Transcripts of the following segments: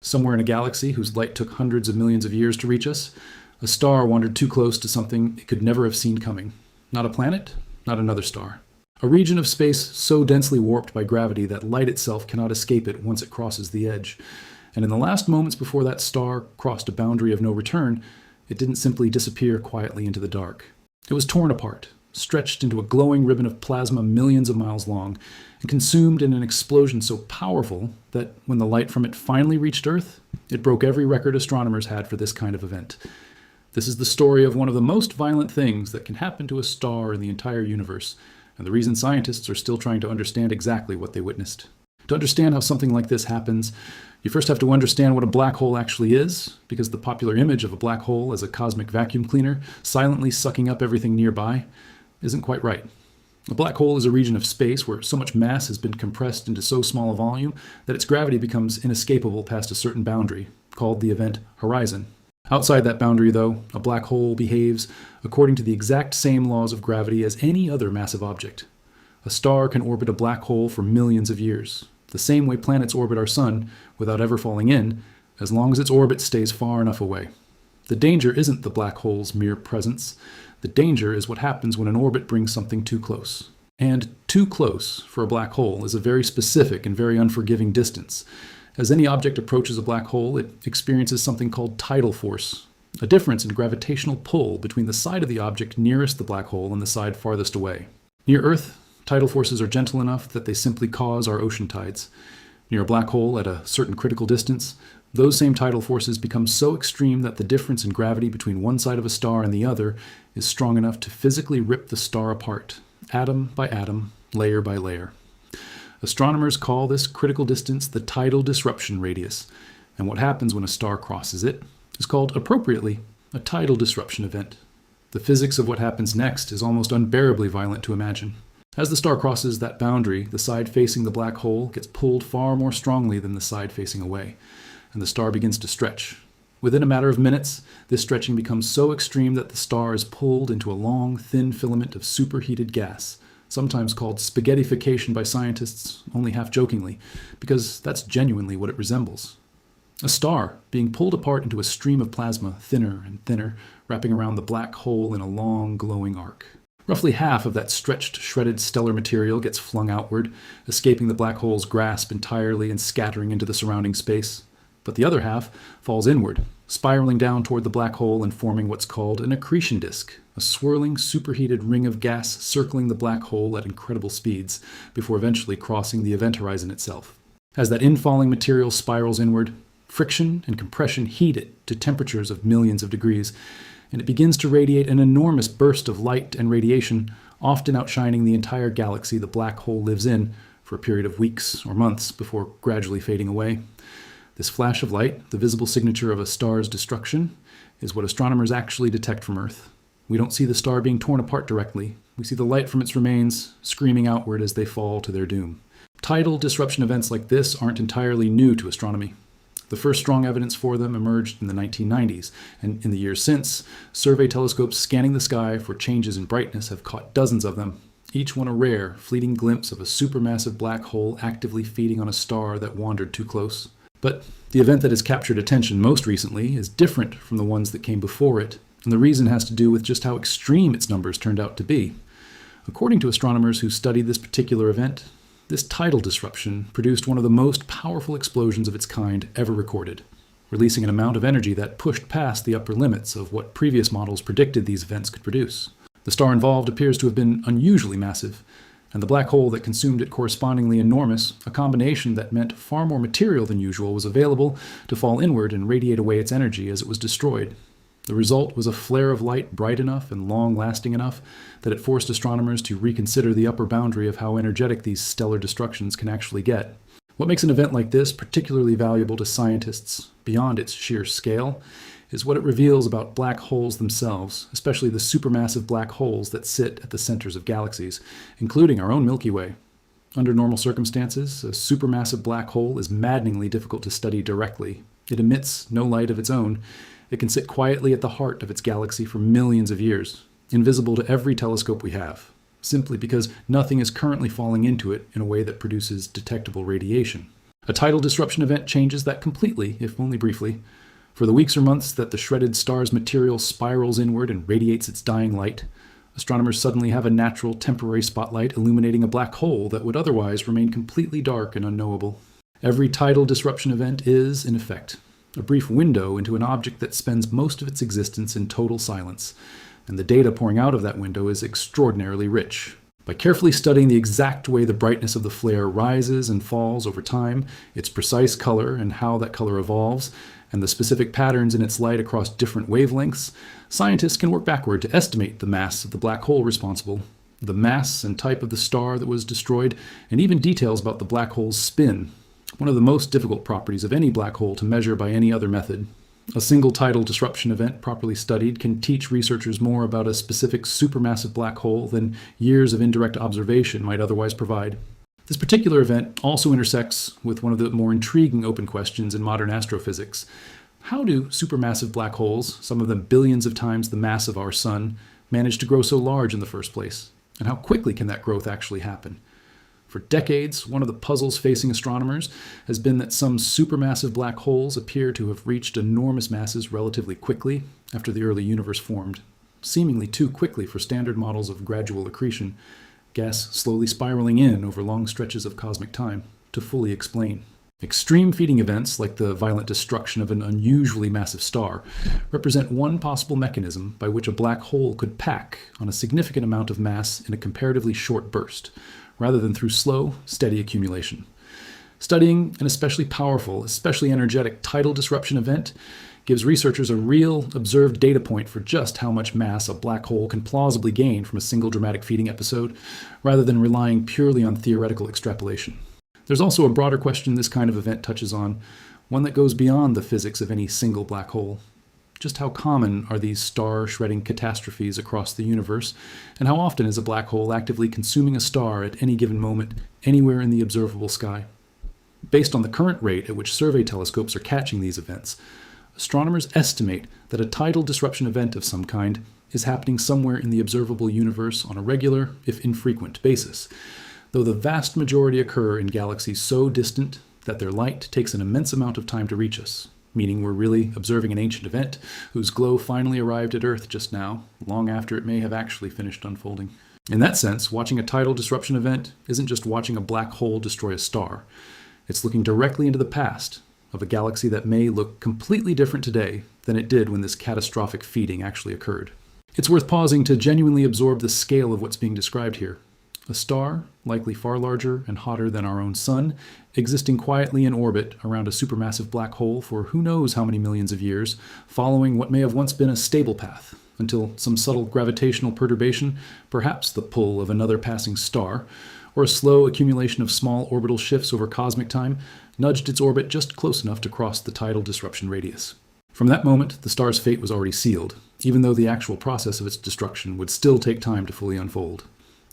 Somewhere in a galaxy whose light took hundreds of millions of years to reach us, a star wandered too close to something it could never have seen coming. Not a planet, not another star. A region of space so densely warped by gravity that light itself cannot escape it once it crosses the edge. And in the last moments before that star crossed a boundary of no return, it didn't simply disappear quietly into the dark. It was torn apart, stretched into a glowing ribbon of plasma millions of miles long, and consumed in an explosion so powerful that when the light from it finally reached Earth, it broke every record astronomers had for this kind of event. This is the story of one of the most violent things that can happen to a star in the entire universe, and the reason scientists are still trying to understand exactly what they witnessed. To understand how something like this happens, you first have to understand what a black hole actually is, because the popular image of a black hole as a cosmic vacuum cleaner, silently sucking up everything nearby, isn't quite right. A black hole is a region of space where so much mass has been compressed into so small a volume that its gravity becomes inescapable past a certain boundary, called the event horizon. Outside that boundary, though, a black hole behaves according to the exact same laws of gravity as any other massive object. A star can orbit a black hole for millions of years, the same way planets orbit our sun without ever falling in, as long as its orbit stays far enough away. The danger isn't the black hole's mere presence. The danger is what happens when an orbit brings something too close. And too close for a black hole is a very specific and very unforgiving distance. As any object approaches a black hole, it experiences something called tidal force, a difference in gravitational pull between the side of the object nearest the black hole and the side farthest away. Near Earth, tidal forces are gentle enough that they simply cause our ocean tides. Near a black hole at a certain critical distance, those same tidal forces become so extreme that the difference in gravity between one side of a star and the other is strong enough to physically rip the star apart, atom by atom, layer by layer. Astronomers call this critical distance the tidal disruption radius, and what happens when a star crosses it is called, appropriately, a tidal disruption event. The physics of what happens next is almost unbearably violent to imagine. As the star crosses that boundary, the side facing the black hole gets pulled far more strongly than the side facing away, and the star begins to stretch. Within a matter of minutes, this stretching becomes so extreme that the star is pulled into a long, thin filament of superheated gas, sometimes called spaghettification by scientists, only half-jokingly, because that's genuinely what it resembles. A star being pulled apart into a stream of plasma, thinner and thinner, wrapping around the black hole in a long, glowing arc. Roughly half of that stretched, shredded stellar material gets flung outward, escaping the black hole's grasp entirely and scattering into the surrounding space. But the other half falls inward, spiraling down toward the black hole and forming what's called an accretion disk, a swirling, superheated ring of gas circling the black hole at incredible speeds, before eventually crossing the event horizon itself. As that infalling material spirals inward, friction and compression heat it to temperatures of millions of degrees, and it begins to radiate an enormous burst of light and radiation, often outshining the entire galaxy the black hole lives in for a period of weeks or months before gradually fading away. This flash of light, the visible signature of a star's destruction, is what astronomers actually detect from Earth. We don't see the star being torn apart directly. We see the light from its remains screaming outward as they fall to their doom. Tidal disruption events like this aren't entirely new to astronomy. The first strong evidence for them emerged in the 1990s, and in the years since, survey telescopes scanning the sky for changes in brightness have caught dozens of them, each one a rare, fleeting glimpse of a supermassive black hole actively feeding on a star that wandered too close. But the event that has captured attention most recently is different from the ones that came before it, and the reason has to do with just how extreme its numbers turned out to be. According to astronomers who studied this particular event, this tidal disruption produced one of the most powerful explosions of its kind ever recorded, releasing an amount of energy that pushed past the upper limits of what previous models predicted these events could produce. The star involved appears to have been unusually massive, and the black hole that consumed it correspondingly enormous, a combination that meant far more material than usual was available to fall inward and radiate away its energy as it was destroyed. The result was a flare of light bright enough and long-lasting enough that it forced astronomers to reconsider the upper boundary of how energetic these stellar destructions can actually get. What makes an event like this particularly valuable to scientists, beyond its sheer scale, is what it reveals about black holes themselves, especially the supermassive black holes that sit at the centers of galaxies, including our own Milky Way. Under normal circumstances, a supermassive black hole is maddeningly difficult to study directly. It emits no light of its own. It can sit quietly at the heart of its galaxy for millions of years, invisible to every telescope we have, simply because nothing is currently falling into it in a way that produces detectable radiation. A tidal disruption event changes that completely, if only briefly. For the weeks or months that the shredded star's material spirals inward and radiates its dying light, astronomers suddenly have a natural temporary spotlight illuminating a black hole that would otherwise remain completely dark and unknowable. Every tidal disruption event is, in effect, a brief window into an object that spends most of its existence in total silence, and the data pouring out of that window is extraordinarily rich. By carefully studying the exact way the brightness of the flare rises and falls over time, its precise color and how that color evolves, and the specific patterns in its light across different wavelengths, scientists can work backward to estimate the mass of the black hole responsible, the mass and type of the star that was destroyed, and even details about the black hole's spin, one of the most difficult properties of any black hole to measure by any other method. A single tidal disruption event properly studied can teach researchers more about a specific supermassive black hole than years of indirect observation might otherwise provide. This particular event also intersects with one of the more intriguing open questions in modern astrophysics. How do supermassive black holes, some of them billions of times the mass of our Sun, manage to grow so large in the first place? And how quickly can that growth actually happen? For decades, one of the puzzles facing astronomers has been that some supermassive black holes appear to have reached enormous masses relatively quickly after the early universe formed, seemingly too quickly for standard models of gradual accretion, gas slowly spiraling in over long stretches of cosmic time, to fully explain. Extreme feeding events, like the violent destruction of an unusually massive star, represent one possible mechanism by which a black hole could pack on a significant amount of mass in a comparatively short burst, rather than through slow, steady accumulation. Studying an especially powerful, especially energetic tidal disruption event gives researchers a real observed data point for just how much mass a black hole can plausibly gain from a single dramatic feeding episode, rather than relying purely on theoretical extrapolation. There's also a broader question this kind of event touches on, one that goes beyond the physics of any single black hole. Just how common are these star-shredding catastrophes across the universe, and how often is a black hole actively consuming a star at any given moment, anywhere in the observable sky? Based on the current rate at which survey telescopes are catching these events, astronomers estimate that a tidal disruption event of some kind is happening somewhere in the observable universe on a regular, if infrequent, basis, though the vast majority occur in galaxies so distant that their light takes an immense amount of time to reach us, meaning we're really observing an ancient event whose glow finally arrived at Earth just now, long after it may have actually finished unfolding. In that sense, watching a tidal disruption event isn't just watching a black hole destroy a star. It's looking directly into the past of a galaxy that may look completely different today than it did when this catastrophic feeding actually occurred. It's worth pausing to genuinely absorb the scale of what's being described here. A star, likely far larger and hotter than our own Sun, existing quietly in orbit around a supermassive black hole for who knows how many millions of years, following what may have once been a stable path, until some subtle gravitational perturbation, perhaps the pull of another passing star, or a slow accumulation of small orbital shifts over cosmic time, nudged its orbit just close enough to cross the tidal disruption radius. From that moment, the star's fate was already sealed, even though the actual process of its destruction would still take time to fully unfold.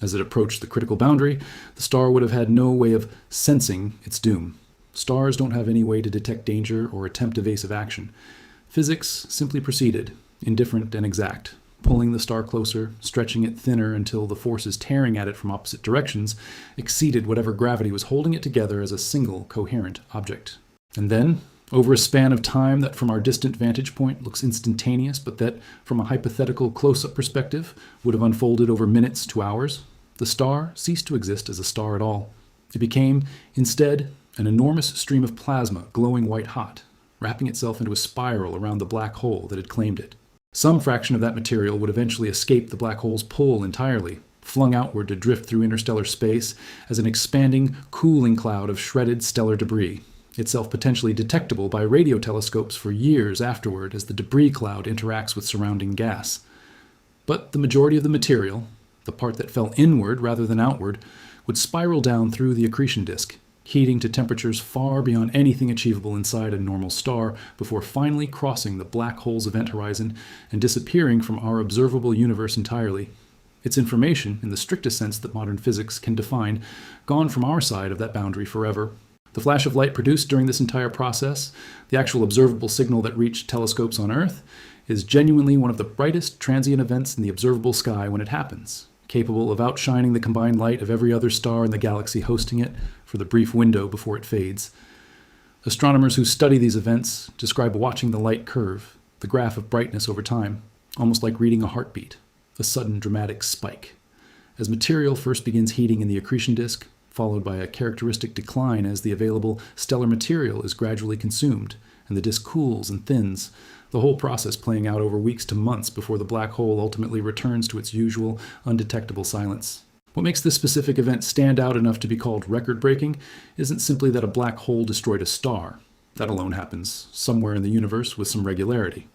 As it approached the critical boundary, the star would have had no way of sensing its doom. Stars don't have any way to detect danger or attempt evasive action. Physics simply proceeded, indifferent and exact, pulling the star closer, stretching it thinner until the forces tearing at it from opposite directions exceeded whatever gravity was holding it together as a single, coherent object. And then, over a span of time that from our distant vantage point looks instantaneous, but that from a hypothetical close-up perspective would have unfolded over minutes to hours, the star ceased to exist as a star at all. It became, instead, an enormous stream of plasma glowing white-hot, wrapping itself into a spiral around the black hole that had claimed it. Some fraction of that material would eventually escape the black hole's pull entirely, flung outward to drift through interstellar space as an expanding, cooling cloud of shredded stellar debris, itself potentially detectable by radio telescopes for years afterward as the debris cloud interacts with surrounding gas. But the majority of the material, the part that fell inward rather than outward, would spiral down through the accretion disk, heating to temperatures far beyond anything achievable inside a normal star before finally crossing the black hole's event horizon and disappearing from our observable universe entirely. Its information, in the strictest sense that modern physics can define, gone from our side of that boundary forever. The flash of light produced during this entire process, the actual observable signal that reached telescopes on Earth, is genuinely one of the brightest transient events in the observable sky when it happens, capable of outshining the combined light of every other star in the galaxy hosting it for the brief window before it fades. Astronomers who study these events describe watching the light curve, the graph of brightness over time, almost like reading a heartbeat, a sudden dramatic spike. As material first begins heating in the accretion disk, followed by a characteristic decline as the available stellar material is gradually consumed and the disk cools and thins, the whole process playing out over weeks to months before the black hole ultimately returns to its usual undetectable silence. What makes this specific event stand out enough to be called record-breaking isn't simply that a black hole destroyed a star. That alone happens somewhere in the universe with some regularity.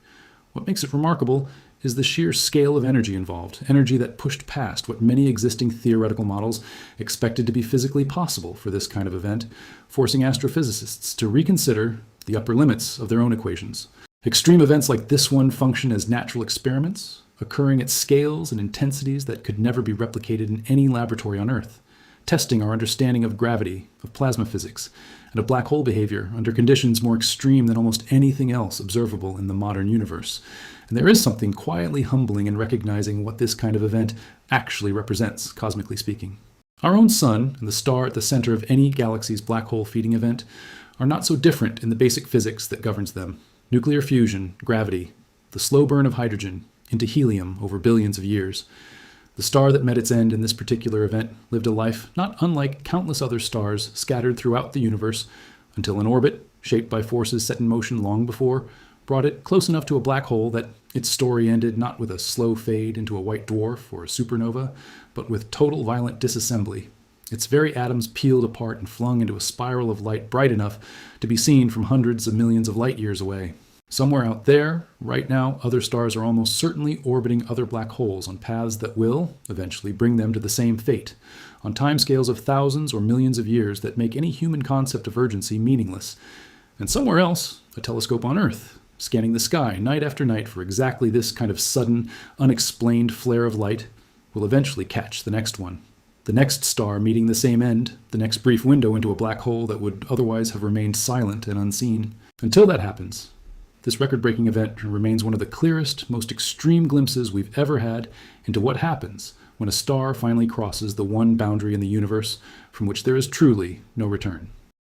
What makes it remarkable is the sheer scale of energy involved, energy that pushed past what many existing theoretical models expected to be physically possible for this kind of event, forcing astrophysicists to reconsider the upper limits of their own equations. Extreme events like this one function as natural experiments, occurring at scales and intensities that could never be replicated in any laboratory on Earth, testing our understanding of gravity, of plasma physics, and of black hole behavior under conditions more extreme than almost anything else observable in the modern universe. And there is something quietly humbling in recognizing what this kind of event actually represents, cosmically speaking. Our own sun and the star at the center of any galaxy's black hole feeding event are not so different in the basic physics that governs them. Nuclear fusion, gravity, the slow burn of hydrogen into helium over billions of years. The star that met its end in this particular event lived a life not unlike countless other stars scattered throughout the universe until an orbit, shaped by forces set in motion long before, brought it close enough to a black hole that its story ended not with a slow fade into a white dwarf or a supernova, but with total violent disassembly, its very atoms peeled apart and flung into a spiral of light bright enough to be seen from hundreds of millions of light years away. Somewhere out there, right now, other stars are almost certainly orbiting other black holes on paths that will, eventually, bring them to the same fate, on timescales of thousands or millions of years that make any human concept of urgency meaningless. And somewhere else, a telescope on Earth, scanning the sky night after night for exactly this kind of sudden, unexplained flare of light, will eventually catch the next one. The next star meeting the same end, the next brief window into a black hole that would otherwise have remained silent and unseen. Until that happens, this record-breaking event remains one of the clearest, most extreme glimpses we've ever had into what happens when a star finally crosses the one boundary in the universe from which there is truly no return.